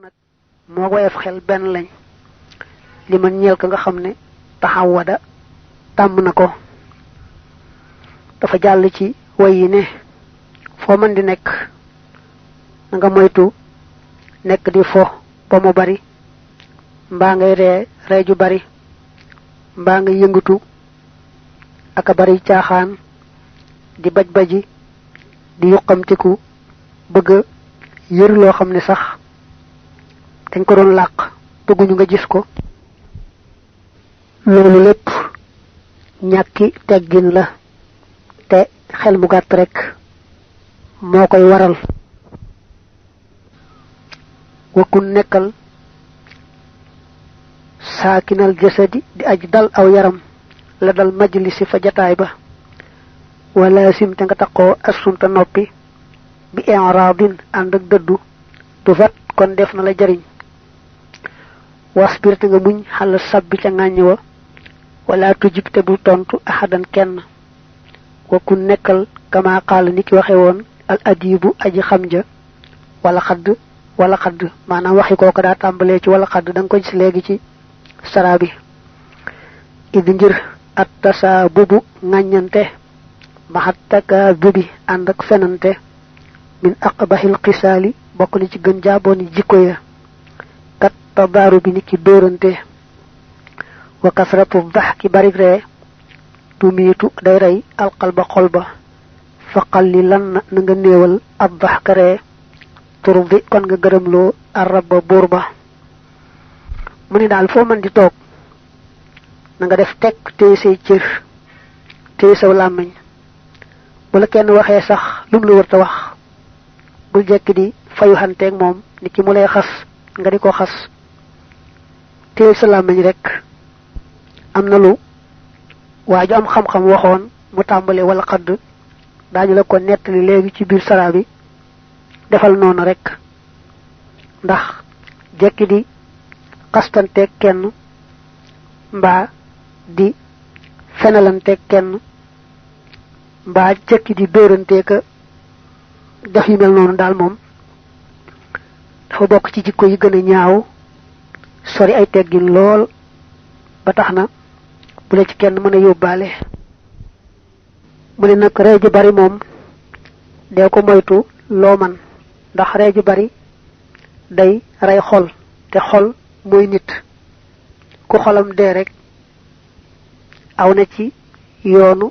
nag moo woyof xel benn lañ li man ñeel ka nga xam ne taxawada tàmm na ko dafa jàll ci way yi ne foo mën di nekk na nga moytu nekk di fo ba mu bari mbaa ngay ree ju bari mbaa nga yëngatu aka bari caaxaan di baj baji di yuqamtiku bëgg yër loo xam ne sax dañ ko doon làq bëgguñu nga gis ko loolu lépp ñàkki teggin la te xel mu gàtt rek moo koy waral wakkun nekkal saakinal jasadi di aj dal aw yaram la dal majlisi fa jataay ba wala sim te nga taqoo assunta noppi bi i'raadin ànd ak dëddu du fat kon def na la jariñ wasbir te nga muñ xala sabbi ca ŋàññ wa wala tujib te bul tontu ahadan kenn wakkun nekkal kama qaala ni ki waxe woon al adibu aji xam ja wala xadd maanaam waxi kooko daa tàmbalee ci wala xadd da nga ko gis léegi ci sara bi idi ngir at tasa bubu ŋàññante maxattaka bubi ànd ak fenante min aqbahil xisaali bokk na ci gën jaabooni jikko ya kat tabaaru bi ni ki dóorante wa kasratu daxki barik ree tumiitu day rey alqalba xol ba faqal li lan na nga néewal ab daxka ree turdi kon nga gërëmloo arraba buur ba mu ni daal foo mën di toog na nga def tekk téye say cër téye saw làmmiñ bu la kenn waxee sax lum la wërta wax bul jekki di fayu xanteeg moom ni ki mu lay xas nga di ko xas téye sa làmmiñ rek am na lu waa ju am xam-xam waxoon mu tàmbale wala xadd daañu la ko nettali léegi ci biir sara bi defal noonu rek ndax jekki di xastanteeg kenn mbaa di fenalanteeg kenn mbaa jekki di dóoranteeka def yu mel noonu daal moom dafa bokk ci jikko yi gën a ñaaw sori ay teggin lool ba tax na bu la ci kenn mën a yóbbaale mu ne nag ree ju bari moom dee ko moytu loo man ndax ree ju bari day rey xol te xol mooy nit ku xolam dee rek aw na ci yoonu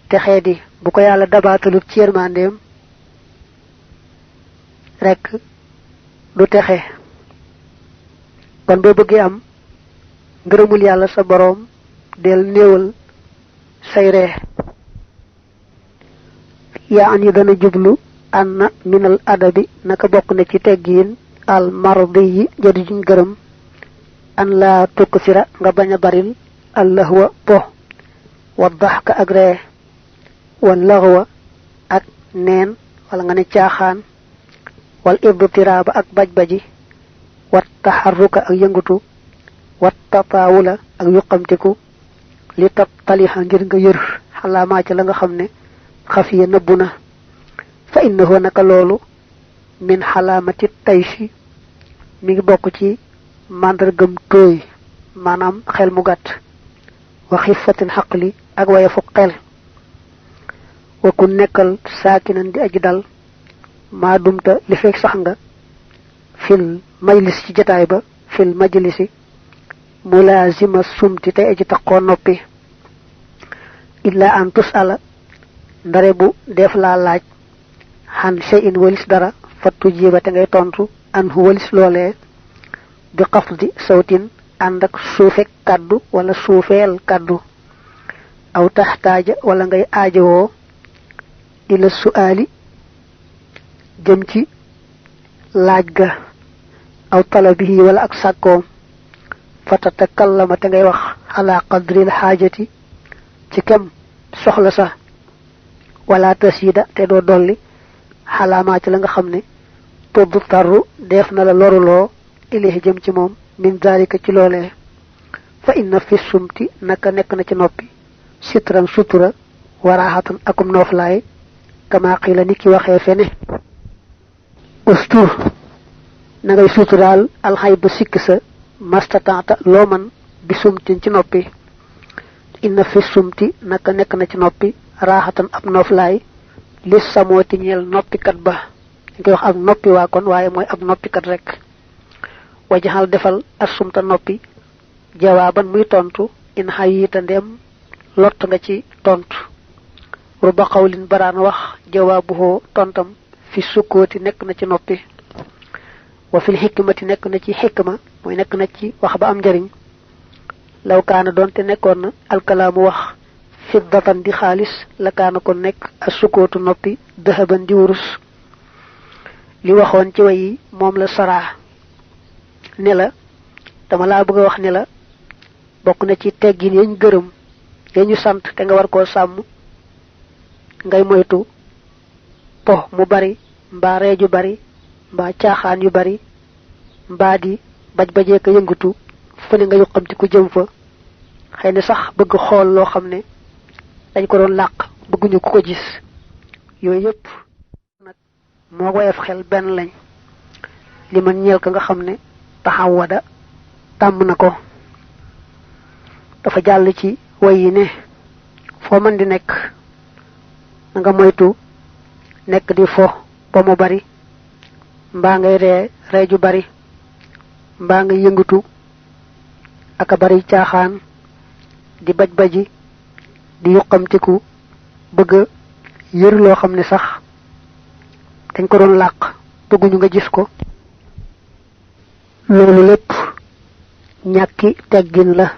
te xeedi bu ko yàlla dabaatalut ci yërmandeem rek du texe kon boo bëggee am ngërëmul yàlla sa boroom del néewal say ree yaa an yi dana jublu anna minal adabi naka bokk na ci teggiin al mardi yi jadi juñ gërëm an laa tukk sira nga bañ a baril allahwa po wa daxka ak ree wal laxwa ak neen wala nga ne caaxaan wal ibtiraaba ak baj-baji wat taxarruka ak yëngutu wat tataawula ak yuqamtiku li tab talixa ngir nga yër xalaamaa ca la nga xam ne xafiya nëbbu na fa innahu naka loolu min xalaamati tayshi mi ngi bokk ci màndargam tooy maanaam xel mu gàtt wa xifatin xaqli ak wayefu xel wa ku nekkal saakinan di aji dal maa dumta li fekk sax nga fil majlis ci jataay ba fil majlisi mulaazima sumti tey aji taqoo noppi illa an tusala ndare bu def laa laaj xan shay'in walis dara fattu jiba te ngay tontu an hu walis loolee bi xafdi sawtin ànd ak suufek kàddu wala suufeel kàddu aw taxtaaja wala ngay aajowoo ila su'aali jëm ci laaj ga aw talabihi wala ak sàkkoom fatatakallama te ngay wax ala qadril xaajati ci kem soxla sa wala tasida te doo dolli xalaamaa ci la nga xam ne tudd tarru def na la loruloo ilayhi jëm ci moom min zalika ci loolee fa inna fi sumti naka nekk na ci noppi sitran sutura waraaxatan akum nooflaay kama qila ni ki waxee fene ustur na ngay sutural al hayba sik sa mastata'ta lo man bi sumtin ci noppi inna fi sumti naka nek na ci noppi rahatan ab noflay li samoti ñel noppi kat ba ngi wax ak noppi wa kon waye moy ab noppi kat rek wajhal defal asumta noppi jawaban muy tontu in hayita ndem lot nga ci tontu ruba qawlin baran wax jawabuhu tontam fi sukoti nek na ci noppi wa fil hikmati nek na ci hikma moy nek na ci wax ba am jariñ law kaana donte nekkoon na alkalaamu wax fiddatan di xaalis la kaana ko nekk asukootu noppi dahaban di wurus li waxoon ci wayi moom la saraa ne la dama laa bëgg a wax ne la bokk na ci teggin yañ gërëm yañu sant te nga war koo sàmm ngay moytu po mu bari mbaa reeju bari mbaa caaxaan yu bari mbaa di baj bajee ka yëngutu fu ne nga yuqamti ku jëm fa xeyna sax bëgg xool loo xam ne dañ ko doon làq bëgguñu ku ko gis yooyu yépp nag moo woyof xel benn lañ li man ñeel ka nga xam ne taxawada tàmm na ko dafa jàll ci way yi ne foo man di nekk na nga moytu nekk di fo ba mu bari mbaa ngay ree ju bari mbaa ngay yëngatu aka bari caaxaan di baj baji di yuqamtiku bëgg yër loo xam ne sax dañ ko doon làq bëgguñu nga gis ko loolu lépp ñàkki teggin la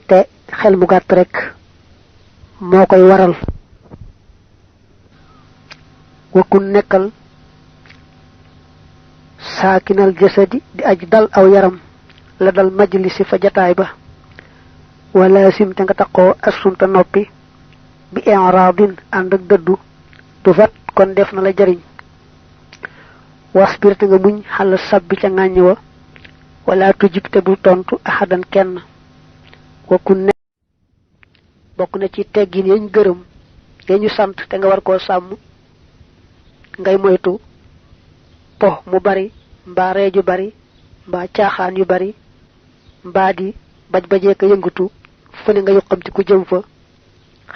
te xel mu gàtt rek moo koy waral wakun nekkal saakinal jasadi di aj dal aw yaram la dal majlisi fa jataay ba wala sim te nga taqoo assunta noppi bi i'radin ànd ak dëddu du fat kon def na la jariñ wasbir te nga muñ xala sabbi ca ŋàññ wa wala tujib te bul tontu ahadan kenn wakun ne bokk na ci teggin yañ gërëm yañu sant te nga war koo sàmm ngay moytu po mu bari mbaa reeju bari mbaa caaxaan yu bari mbaa di baj bajee ka yëngutu fu ne nga yuqamti ku jëm fa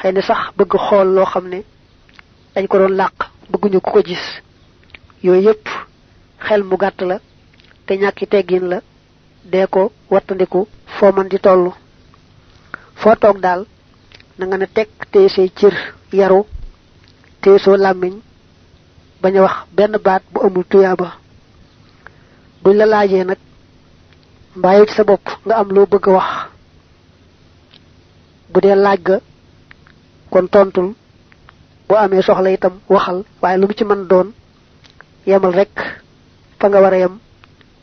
xeyna sax bëgg xool loo xam ne dañ ko doon làq bëgguñu ku ko gis yooyu yépp xel mu gàtt la te ñàkki teggin la dee ko wattandiku foo man di tollu foo toog daal na nga ne tekk téye say cër yaru téye soo làmmiñ bañ a wax benn baat bu amul tuyaaba buñ la laajee nag mbaayu ci sa bopp nga am loo bëgg a wax bu dee laaj ga kon tontul boo amee soxla itam waxal waaye lu mu ci mën doon yemal rek fa nga war a yem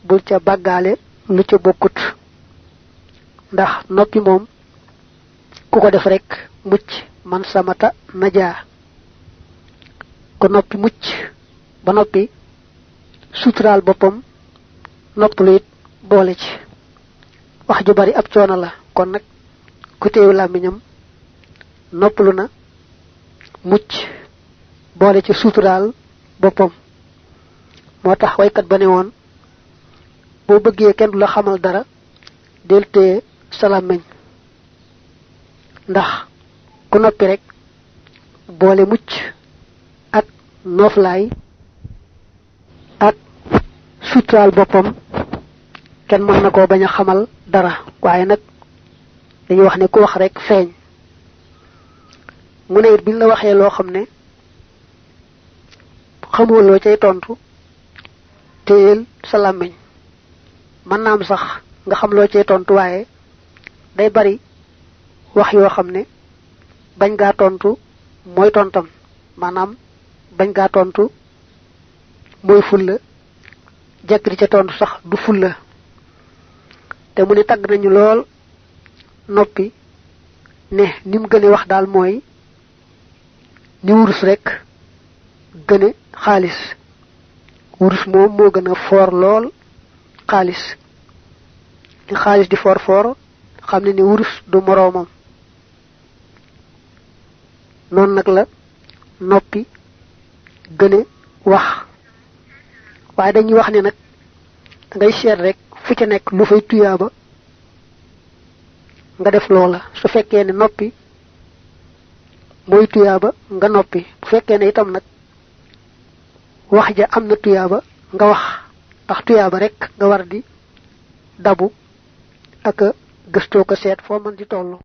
bul ca bàggaale lu ca bokkut ndax noppi moom ku ko def rek mucc man samata najaa ko noppi mucc ba noppi suturaal boppam noppalu it boole ci wax ju bari ab coono la kon nag ku teew làmmiñam noppalu na mucc boole ci suturaal boppam moo tax waykat ba ne woon boo bëggee kenn du la xamal dara del téye sa làmmiñ ndax ku noppi rek boole mucc ak nooflaay ak suturaal boppam kenn mën na koo bañ a xamal dara waaye nag dañuy wax ne ku wax rek feeñ mu ne it buñ la waxee loo xam ne xamoo loo cay tontu téyel sa làmmiñ mën naa am sax nga xam loo cay tontu waaye day bari wax yoo xam ne bañ gaa tontu mooy tontam maanaam bañ gaa tontu mooy fulla jekk di ca tontu sax du fulla te mu ne tagg nañu lool noppi ne ni mu gëne wax daal mooy ni wurus rek gëne xaalis wurus moom moo gën a foor lool xaalis li xaalis di foor foor xam ne ni wurus du moroomam noonu nag la noppi gëne wax waaye dañuy wax ne nag ngay seet rek fu ci nekk lu fay tuyaaba nga def loola su fekkee ne noppi mooy tuyaaba nga noppi bu fekkee ne itam nag wax ja am na tuyaaba nga wax ndax tuyaaba rek nga war di dabu ak gëstoo ko seet foo mën di tollu